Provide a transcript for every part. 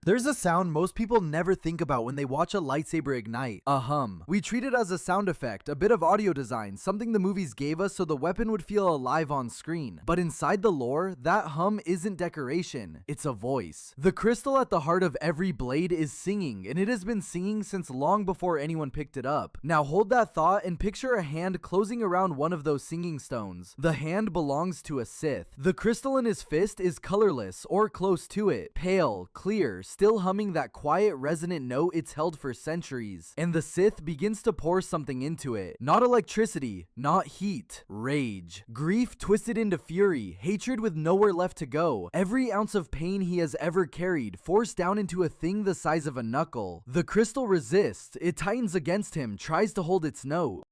There's a sound most people never think about when they watch a lightsaber ignite, a hum. We treat it as a sound effect, a bit of audio design, something the movies gave us so the weapon would feel alive on screen. But inside the lore, that hum isn't decoration, it's a voice. The crystal at the heart of every blade is singing, and it has been singing since long before anyone picked it up. Now hold that thought and picture a hand closing around one of those singing stones. The hand belongs to a Sith. The crystal in his fist is colorless, or close to it, pale, clear, still humming that quiet resonant note it's held for centuries. And the Sith begins to pour something into it. Not electricity, not heat, rage. Grief twisted into fury, hatred with nowhere left to go. Every ounce of pain he has ever carried, forced down into a thing the size of a knuckle. The crystal resists, it tightens against him, tries to hold its note.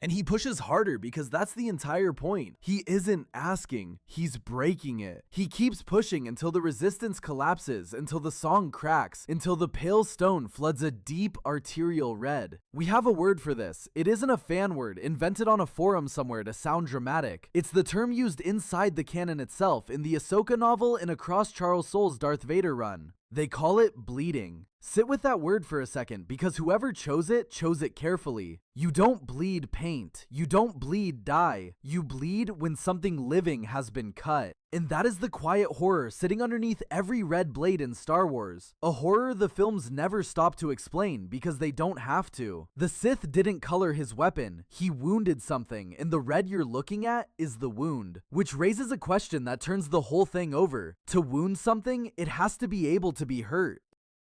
And he pushes harder because that's the entire point. He isn't asking, he's breaking it. He keeps pushing until the resistance collapses, until the song cracks, until the pale stone floods a deep arterial red. We have a word for this. It isn't a fan word invented on a forum somewhere to sound dramatic. It's the term used inside the canon itself in the Ahsoka novel and across Charles Soule's Darth Vader run. They call it bleeding. Sit with that word for a second, because whoever chose it carefully. You don't bleed paint. You don't bleed dye. You bleed when something living has been cut. And that is the quiet horror sitting underneath every red blade in Star Wars. A horror the films never stop to explain, because they don't have to. The Sith didn't color his weapon. He wounded something, and the red you're looking at is the wound. Which raises a question that turns the whole thing over. To wound something, it has to be able to be hurt.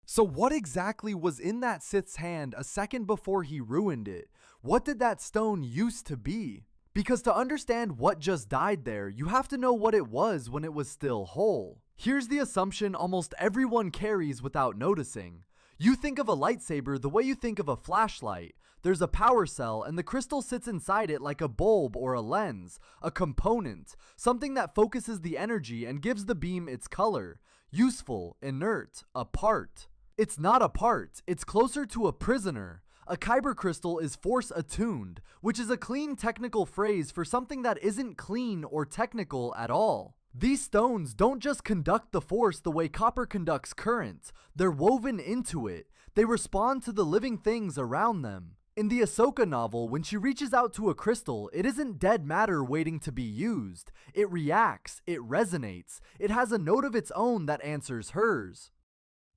So what exactly was in that Sith's hand a second before he ruined it? What did that stone used to be? Because to understand what just died there, you have to know what it was when it was still whole. Here's the assumption almost everyone carries without noticing. You think of a lightsaber the way you think of a flashlight. There's a power cell, and the crystal sits inside it like a bulb or a lens, a component, something that focuses the energy and gives the beam its color. Useful, inert, a part. It's not a part, it's closer to a prisoner. A Kyber crystal is force attuned, which is a clean technical phrase for something that isn't clean or technical at all. These stones don't just conduct the force the way copper conducts current, they're woven into it. They respond to the living things around them. In the Ahsoka novel, when she reaches out to a crystal, it isn't dead matter waiting to be used. It reacts, it resonates, it has a note of its own that answers hers.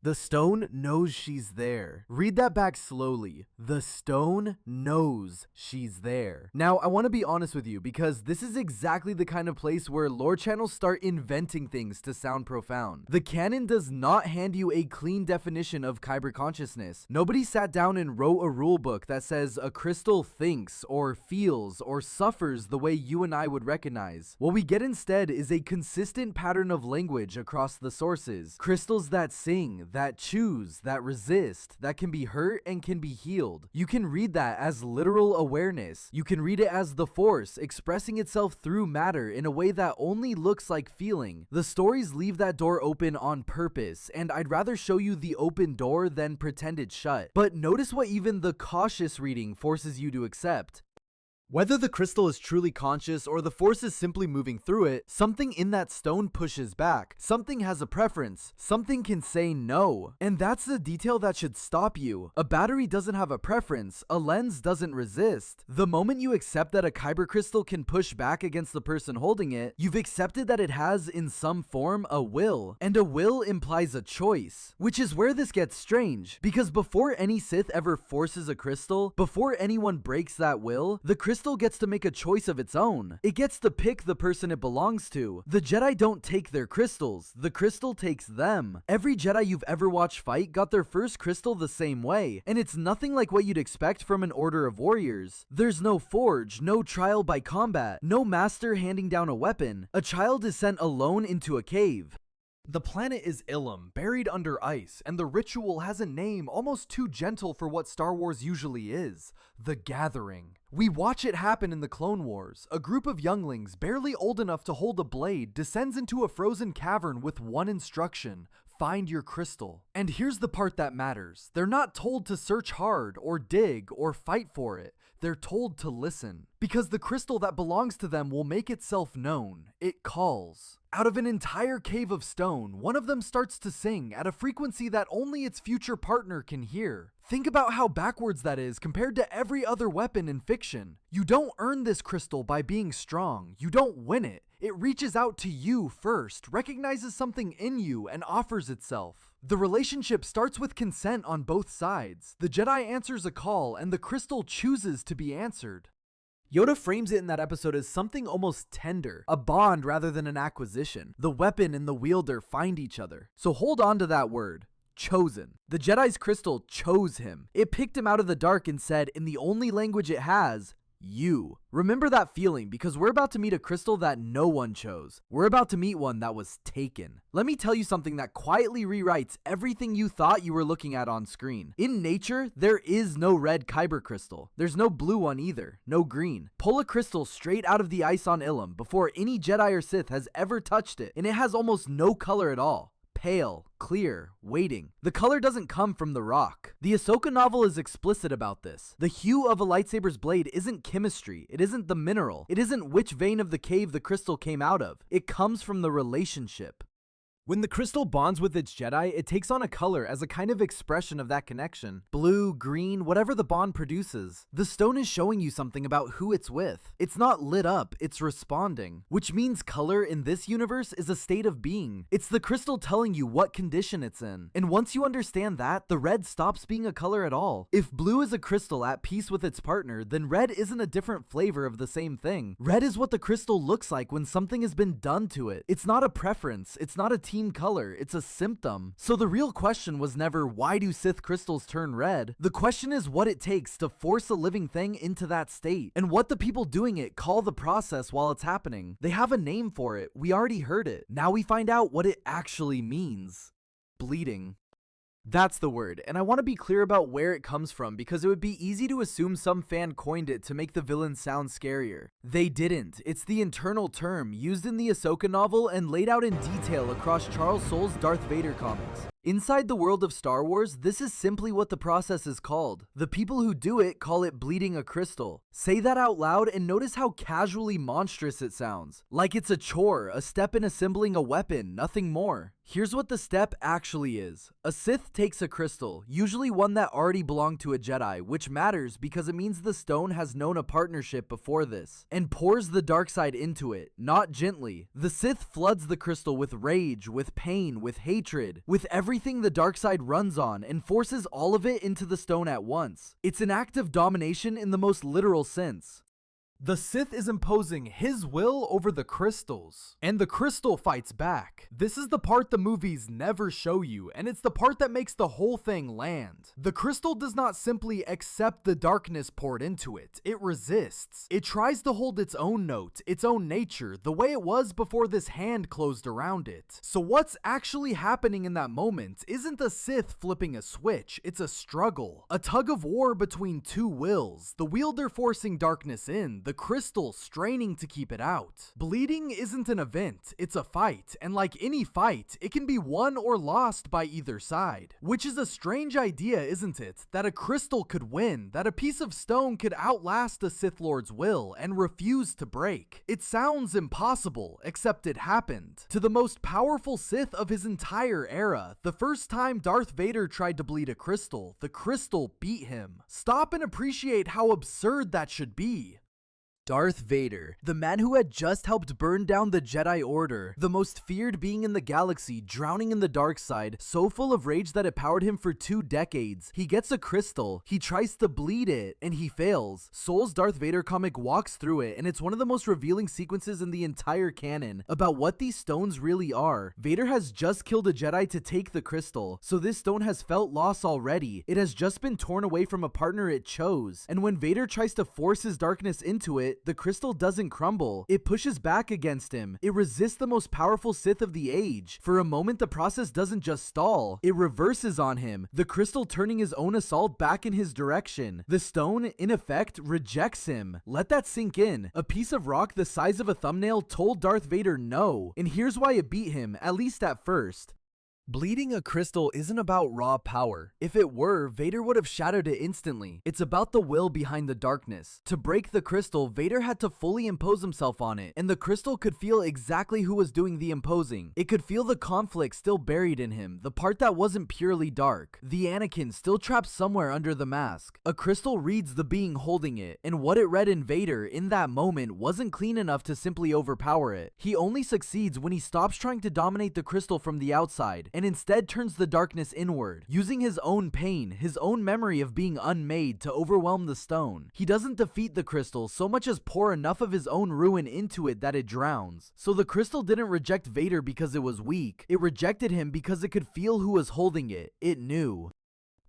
The stone knows she's there. Read that back slowly. The stone knows she's there. Now, I want to be honest with you because this is exactly the kind of place where lore channels start inventing things to sound profound. The canon does not hand you a clean definition of Kyber consciousness. Nobody sat down and wrote a rule book that says a crystal thinks or feels or suffers the way you and I would recognize. What we get instead is a consistent pattern of language across the sources. Crystals that sing, that choose, that resist, that can be hurt and can be healed. You can read that as literal awareness. You can read it as the Force expressing itself through matter in a way that only looks like feeling. The stories leave that door open on purpose, and I'd rather show you the open door than pretend it's shut. But notice what even the cautious reading forces you to accept. Whether the crystal is truly conscious or the force is simply moving through it, something in that stone pushes back. Something has a preference. Something can say no. And that's the detail that should stop you. A battery doesn't have a preference. A lens doesn't resist. The moment you accept that a Kyber crystal can push back against the person holding it, you've accepted that it has, in some form, a will. And a will implies a choice. Which is where this gets strange. Because before any Sith ever forces a crystal, before anyone breaks that will, the crystal gets to make a choice of its own. It gets to pick the person it belongs to. The Jedi don't take their crystals, the crystal takes them. Every Jedi you've ever watched fight got their first crystal the same way, and it's nothing like what you'd expect from an order of warriors. There's no forge, no trial by combat, no master handing down a weapon. A child is sent alone into a cave. The planet is Ilum, buried under ice, and the ritual has a name almost too gentle for what Star Wars usually is: the Gathering. We watch it happen in the Clone Wars. A group of younglings, barely old enough to hold a blade, descends into a frozen cavern with one instruction: find your crystal. And here's the part that matters. They're not told to search hard, or dig, or fight for it. they're told to listen. Because the crystal that belongs to them will make itself known. It calls. Out of an entire cave of stone, one of them starts to sing at a frequency that only its future partner can hear. Think about how backwards that is compared to every other weapon in fiction. You don't earn this crystal by being strong. You don't win it. It reaches out to you first, recognizes something in you, and offers itself. The relationship starts with consent on both sides. The Jedi answers a call, and the crystal chooses to be answered. Yoda frames it in that episode as something almost tender, a bond rather than an acquisition. The weapon and the wielder find each other. So hold on to that word. Chosen. The Jedi's crystal chose him. It picked him out of the dark and said, in the only language it has, you. Remember that feeling, because we're about to meet a crystal that no one chose. We're about to meet one that was taken. Let me tell you something that quietly rewrites everything you thought you were looking at on screen. In nature, there is no red Kyber crystal. There's no blue one either. No green. Pull a crystal straight out of the ice on Ilum before any Jedi or Sith has ever touched it, and it has almost no color at all. Pale, clear, waiting. The color doesn't come from the rock. The Ahsoka novel is explicit about this. The hue of a lightsaber's blade isn't chemistry. It isn't the mineral. It isn't which vein of the cave the crystal came out of. It comes from the relationship. When the crystal bonds with its Jedi, it takes on a color as a kind of expression of that connection. Blue, green, whatever the bond produces. The stone is showing you something about who it's with. It's not lit up, it's responding. Which means color in this universe is a state of being. It's the crystal telling you what condition it's in. And once you understand that, the red stops being a color at all. If blue is a crystal at peace with its partner, then red isn't a different flavor of the same thing. Red is what the crystal looks like when something has been done to it. It's not a preference. It's not a team color, it's a symptom. So the real question was never, why do Sith crystals turn red? The question is what it takes to force a living thing into that state, and what the people doing it call the process while it's happening. They have a name for it. We already heard it. Now we find out what it actually means. Bleeding. That's the word, and I want to be clear about where it comes from because it would be easy to assume some fan coined it to make the villain sound scarier. They didn't. It's the internal term used in the Ahsoka novel and laid out in detail across Charles Soule's Darth Vader comics. Inside the world of Star Wars, this is simply what the process is called. The people who do it call it bleeding a crystal. Say that out loud and notice how casually monstrous it sounds. Like it's a chore, a step in assembling a weapon, nothing more. Here's what the step actually is. A Sith takes a crystal, usually one that already belonged to a Jedi, which matters because it means the stone has known a partnership before this, and pours the dark side into it, not gently. The Sith floods the crystal with rage, with pain, with hatred, with everything the dark side runs on, and forces all of it into the stone at once. It's an act of domination in the most literal sense. The Sith is imposing his will over the crystals, and the crystal fights back. This is the part the movies never show you, and it's the part that makes the whole thing land. The crystal does not simply accept the darkness poured into it. It resists. It tries to hold its own note, its own nature, the way it was before this hand closed around it. So what's actually happening in that moment isn't the Sith flipping a switch, it's a struggle. A tug of war between two wills, the wielder forcing darkness in, the crystal straining to keep it out. Bleeding isn't an event, it's a fight, and like any fight, it can be won or lost by either side. Which is a strange idea, isn't it? That a crystal could win, that a piece of stone could outlast a Sith Lord's will and refuse to break. It sounds impossible, except it happened. To the most powerful Sith of his entire era, the first time Darth Vader tried to bleed a crystal, the crystal beat him. Stop and appreciate how absurd that should be. Darth Vader, the man who had just helped burn down the Jedi Order, the most feared being in the galaxy, drowning in the dark side, so full of rage that it powered him for 2 decades. He gets a crystal, he tries to bleed it, and he fails. Soule's Darth Vader comic walks through it, and it's one of the most revealing sequences in the entire canon about what these stones really are. Vader has just killed a Jedi to take the crystal, so this stone has felt loss already. It has just been torn away from a partner it chose, and when Vader tries to force his darkness into it, the crystal doesn't crumble. It pushes back against him. It resists the most powerful Sith of the age. For a moment, the process doesn't just stall. It reverses on him, the crystal turning his own assault back in his direction. The stone, in effect, rejects him. Let that sink in. A piece of rock the size of a thumbnail told Darth Vader no, and here's why it beat him, at least at first. Bleeding a crystal isn't about raw power. If it were, Vader would have shattered it instantly. It's about the will behind the darkness. To break the crystal, Vader had to fully impose himself on it, and the crystal could feel exactly who was doing the imposing. It could feel the conflict still buried in him, the part that wasn't purely dark, the Anakin still trapped somewhere under the mask. A crystal reads the being holding it, and what it read in Vader in that moment wasn't clean enough to simply overpower it. He only succeeds when he stops trying to dominate the crystal from the outside, and instead turns the darkness inward, using his own pain, his own memory of being unmade to overwhelm the stone. He doesn't defeat the crystal so much as pour enough of his own ruin into it that it drowns. So the crystal didn't reject Vader because it was weak, it rejected him because it could feel who was holding it. It knew.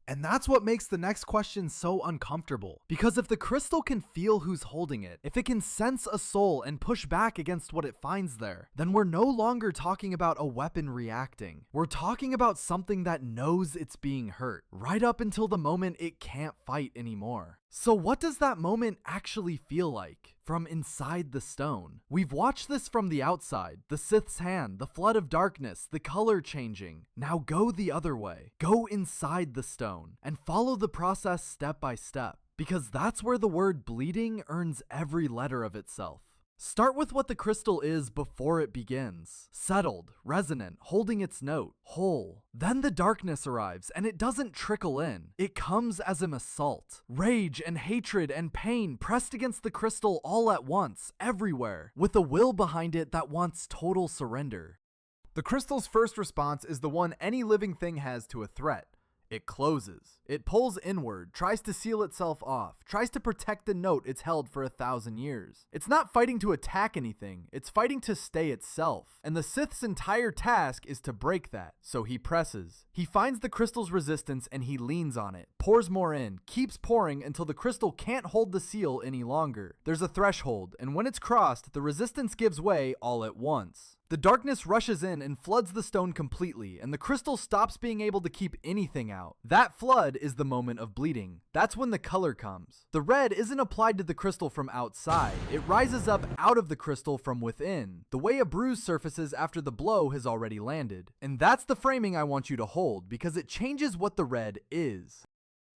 And that's what makes the next question so uncomfortable. Because if the crystal can feel who's holding it, if it can sense a soul and push back against what it finds there, then we're no longer talking about a weapon reacting. We're talking about something that knows it's being hurt, right up until the moment it can't fight anymore. So what does that moment actually feel like? From inside the stone. We've watched this from the outside, the Sith's hand, the flood of darkness, the color changing. Now go the other way. Go inside the stone and follow the process step by step, because that's where the word bleeding earns every letter of itself. Start with what the crystal is before it begins. Settled, resonant, holding its note, whole. Then the darkness arrives, and it doesn't trickle in. It comes as an assault. Rage and hatred and pain pressed against the crystal all at once, everywhere, with a will behind it that wants total surrender. The crystal's first response is the one any living thing has to a threat. It closes. It pulls inward, tries to seal itself off, tries to protect the note it's held for 1,000 years. It's not fighting to attack anything, it's fighting to stay itself. And the Sith's entire task is to break that. So he presses. He finds the crystal's resistance and he leans on it, pours more in, keeps pouring until the crystal can't hold the seal any longer. There's a threshold, and when it's crossed, the resistance gives way all at once. The darkness rushes in and floods the stone completely, and the crystal stops being able to keep anything out. That flood is the moment of bleeding. That's when the color comes. The red isn't applied to the crystal from outside. It rises up out of the crystal from within, the way a bruise surfaces after the blow has already landed. And that's the framing I want you to hold, because it changes what the red is.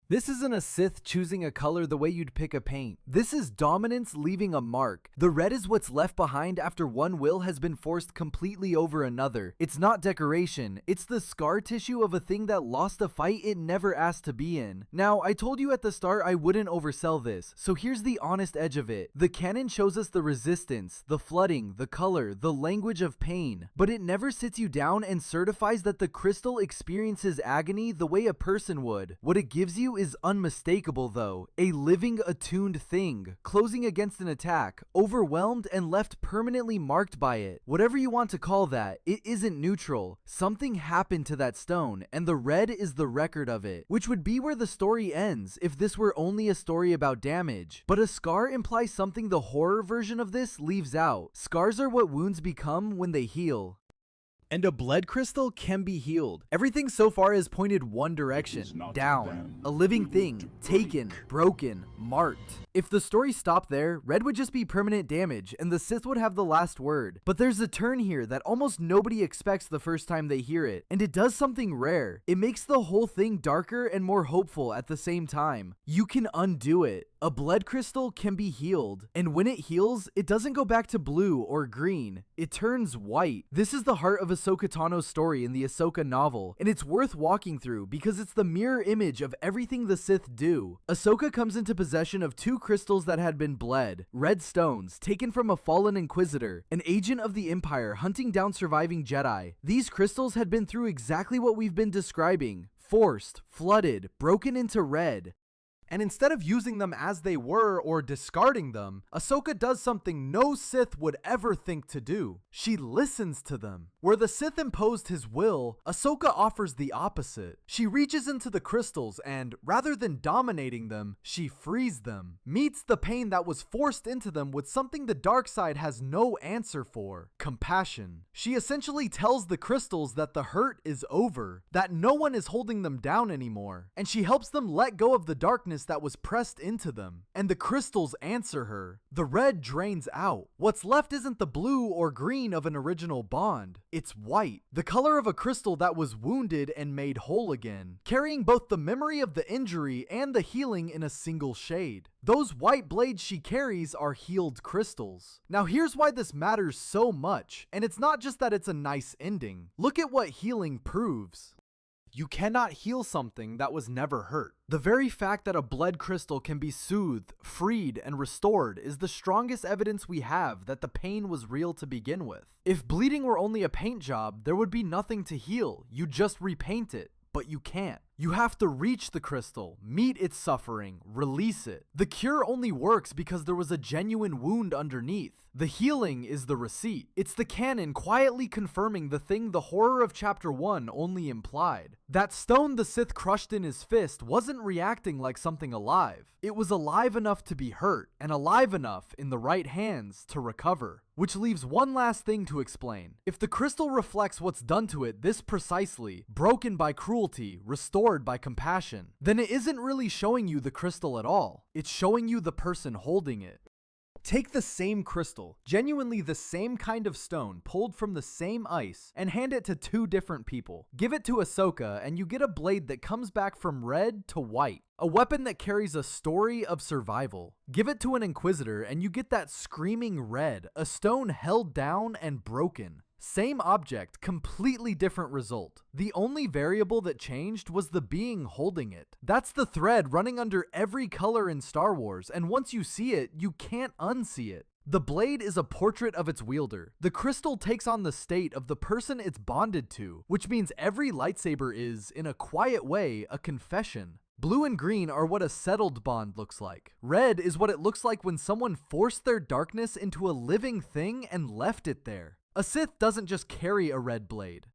This isn't a Sith choosing a color the way you'd pick a paint. This is dominance leaving a mark. The red is what's left behind after one will has been forced completely over another. It's not decoration. It's the scar tissue of a thing that lost a fight it never asked to be in. Now, I told you at the start I wouldn't oversell this, so here's the honest edge of it. The canon shows us the resistance, the flooding, the color, the language of pain, but it never sits you down and certifies that the crystal experiences agony the way a person would. What it gives you is unmistakable though. A living, attuned thing, closing against an attack, overwhelmed and left permanently marked by it. Whatever you want to call that, it isn't neutral. Something happened to that stone, and the red is the record of it, which would be where the story ends if this were only a story about damage. But a scar implies something the horror version of this leaves out. Scars are what wounds become when they heal. And a bled crystal can be healed. Everything so far has pointed one direction, down. A living thing, taken, broken, marked. If the story stopped there, red would just be permanent damage, and the Sith would have the last word. But there's a turn here that almost nobody expects the first time they hear it, and it does something rare. It makes the whole thing darker and more hopeful at the same time. You can undo it. A bled crystal can be healed, and when it heals, it doesn't go back to blue or green. It turns white. This is the heart of Ahsoka Tano's story in the Ahsoka novel, and it's worth walking through because it's the mirror image of everything the Sith do. Ahsoka comes into possession of two crystals that had been bled, red stones taken from a fallen Inquisitor, an agent of the Empire hunting down surviving Jedi. These crystals had been through exactly what we've been describing: forced, flooded, broken into red. And instead of using them as they were or discarding them, Ahsoka does something no Sith would ever think to do. She listens to them. Where the Sith imposed his will, Ahsoka offers the opposite. She reaches into the crystals and, rather than dominating them, she frees them, meets the pain that was forced into them with something the dark side has no answer for: compassion. She essentially tells the crystals that the hurt is over, that no one is holding them down anymore, and she helps them let go of the darkness darkness that was pressed into them. And the crystals answer her. The red drains out. What's left isn't the blue or green of an original bond. It's white, the color of a crystal that was wounded and made whole again, carrying both the memory of the injury and the healing in a single shade. Those white blades she carries are healed crystals. Now here's why this matters so much, and it's not just that it's a nice ending. Look at what healing proves. You cannot heal something that was never hurt. The very fact that a bled crystal can be soothed, freed, and restored is the strongest evidence we have that the pain was real to begin with. If bleeding were only a paint job, there would be nothing to heal. You just repaint it. But you can't. You have to reach the crystal, meet its suffering, release it. The cure only works because there was a genuine wound underneath. The healing is the receipt. It's the canon quietly confirming the thing the horror of chapter 1 only implied. That stone the Sith crushed in his fist wasn't reacting like something alive. It was alive enough to be hurt, and alive enough in the right hands to recover. Which leaves one last thing to explain. If the crystal reflects what's done to it this precisely, broken by cruelty, restored by compassion, then it isn't really showing you the crystal at all. It's showing you the person holding it. Take the same crystal, genuinely the same kind of stone pulled from the same ice, and hand it to two different people. Give it to Ahsoka and you get a blade that comes back from red to white. A weapon that carries a story of survival. Give it to an Inquisitor and you get that screaming red, a stone held down and broken. Same object, completely different result. The only variable that changed was the being holding it. That's the thread running under every color in Star Wars, and once you see it, you can't unsee it. The blade is a portrait of its wielder. The crystal takes on the state of the person it's bonded to, which means every lightsaber is, in a quiet way, a confession. Blue and green are what a settled bond looks like. Red is what it looks like when someone forced their darkness into a living thing and left it there. A Sith doesn't just carry a red blade.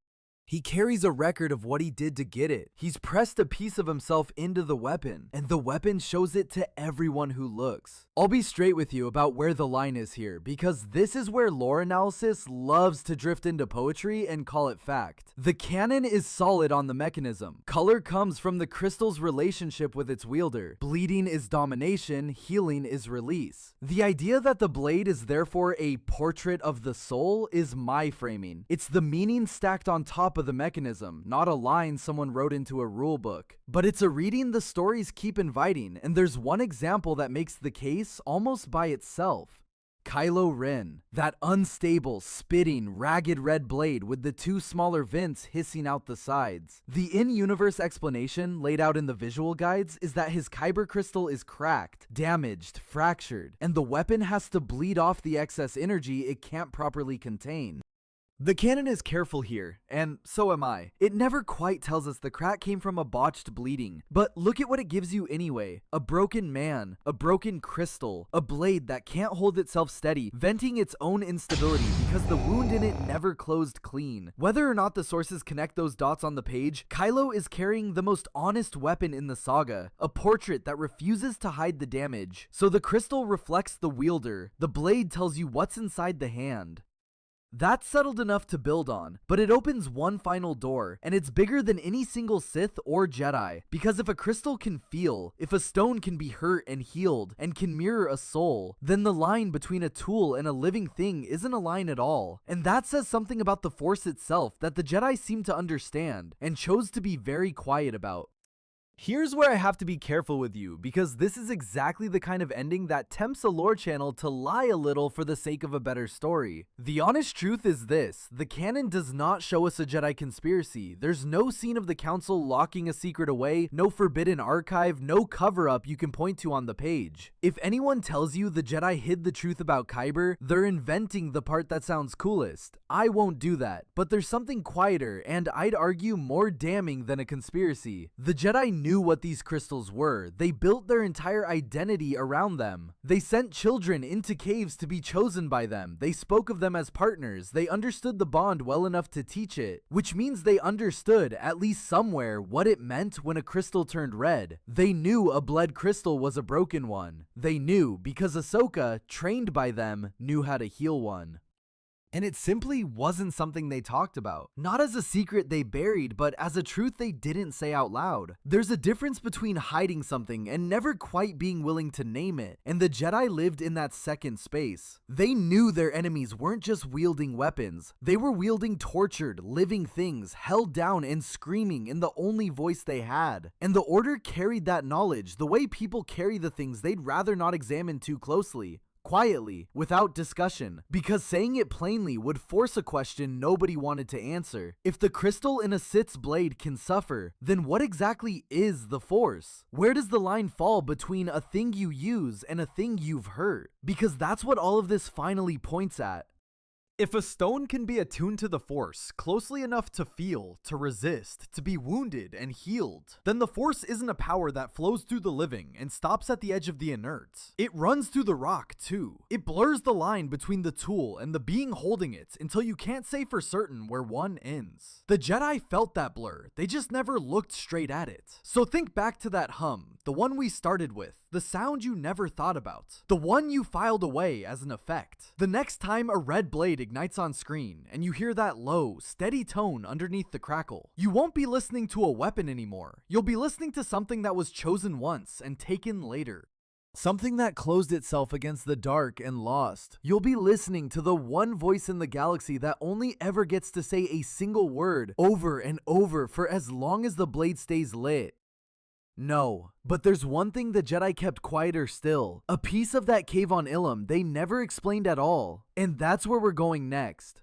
He carries a record of what he did to get it. He's pressed a piece of himself into the weapon, and the weapon shows it to everyone who looks. I'll be straight with you about where the line is here, because this is where lore analysis loves to drift into poetry and call it fact. The canon is solid on the mechanism. Color comes from the crystal's relationship with its wielder. Bleeding is domination, healing is release. The idea that the blade is therefore a portrait of the soul is my framing. It's the meaning stacked on top of the mechanism, not a line someone wrote into a rulebook. But it's a reading the stories keep inviting, and there's one example that makes the case almost by itself. Kylo Ren, that unstable, spitting, ragged red blade with the two smaller vents hissing out the sides. The in-universe explanation laid out in the visual guides is that his Kyber crystal is cracked, damaged, fractured, and the weapon has to bleed off the excess energy it can't properly contain. The canon is careful here, and so am I. It never quite tells us the crack came from a botched bleeding, but look at what it gives you anyway. A broken man, a broken crystal, a blade that can't hold itself steady, venting its own instability because the wound in it never closed clean. Whether or not the sources connect those dots on the page, Kylo is carrying the most honest weapon in the saga, a portrait that refuses to hide the damage. So the crystal reflects the wielder, the blade tells you what's inside the hand. That's settled enough to build on, but it opens one final door, and it's bigger than any single Sith or Jedi, because if a crystal can feel, if a stone can be hurt and healed, and can mirror a soul, then the line between a tool and a living thing isn't a line at all. And that says something about the Force itself that the Jedi seem to understand, and chose to be very quiet about. Here's where I have to be careful with you, because this is exactly the kind of ending that tempts a lore channel to lie a little for the sake of a better story. The honest truth is this: the canon does not show us a Jedi conspiracy. There's no scene of the council locking a secret away, no forbidden archive, no cover-up you can point to on the page. If anyone tells you the Jedi hid the truth about Kyber, they're inventing the part that sounds coolest. I won't do that, but there's something quieter, and I'd argue more damning than a conspiracy. The Jedi knew what these crystals were. They built their entire identity around them. They sent children into caves to be chosen by them. They spoke of them as partners. They understood the bond well enough to teach it, which means they understood, at least somewhere, what it meant when a crystal turned red. They knew a bled crystal was a broken one. They knew because Ahsoka, trained by them, knew how to heal one. And it simply wasn't something they talked about. Not as a secret they buried, but as a truth they didn't say out loud. There's a difference between hiding something and never quite being willing to name it, and the Jedi lived in that second space. They knew their enemies weren't just wielding weapons, they were wielding tortured, living things, held down and screaming in the only voice they had. And the Order carried that knowledge the way people carry the things they'd rather not examine too closely. Quietly, without discussion, because saying it plainly would force a question nobody wanted to answer. If the crystal in a Sith's blade can suffer, then what exactly is the Force? Where does the line fall between a thing you use and a thing you've hurt? Because that's what all of this finally points at. If a stone can be attuned to the Force closely enough to feel, to resist, to be wounded and healed, then the Force isn't a power that flows through the living and stops at the edge of the inert. It runs through the rock too. It blurs the line between the tool and the being holding it until you can't say for certain where one ends. The Jedi felt that blur, they just never looked straight at it. So think back to that hum, the one we started with, the sound you never thought about, the one you filed away as an effect. The next time a red blade ignites on screen and you hear that low, steady tone underneath the crackle, you won't be listening to a weapon anymore. You'll be listening to something that was chosen once and taken later. Something that closed itself against the dark and lost. You'll be listening to the one voice in the galaxy that only ever gets to say a single word over and over for as long as the blade stays lit. No, but there's one thing the Jedi kept quieter still. A piece of that cave on Ilum they never explained at all. And that's where we're going next.